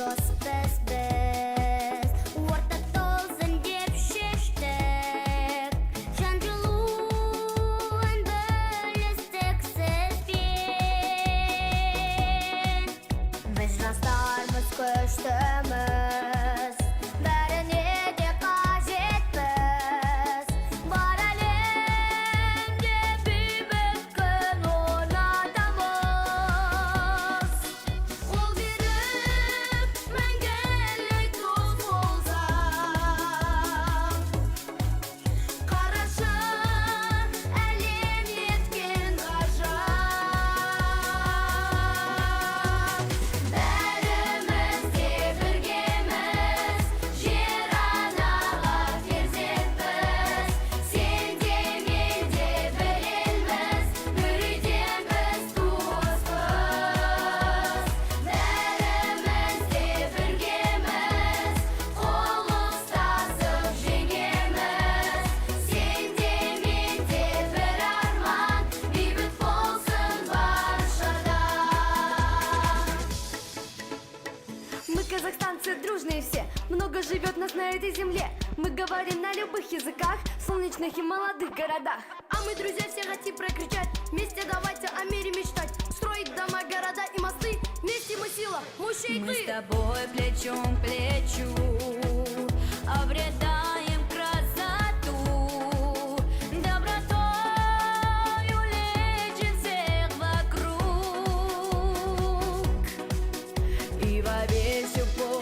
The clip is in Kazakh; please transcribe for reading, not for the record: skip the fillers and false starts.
дос біз орта толсын деп шештік жан жылуын бөлістік сізбен біз жастармыз күштіміз бәріне де қажетпіз бар әлемде бейбіт күн орнатамыз қол беріп мәңгілік дос болсақ қарашы әлем еткен ғажап бәріміз де біргеміз жер анаға перзентпіз сен де мен де бір елміз бір үйден біз туыспыз бәріміз де біргеміз қол ұстасып жеңеміз сен де мен де бір арман бейбіт болсын баршада. Мы казахстанцы дружные все, много живет нас на этой земле. Мы говорим на любых языках, в солнечных и молодых городах. А мы, друзья, все хотим прокричать: вместе давайте о мире мечтать, строить дома, города и мосты. Вместе мы сила, мощь и Мы с ты. тобой плечом к плечу обретаем красоту, добротою лечим всех вокруг. И во весь упор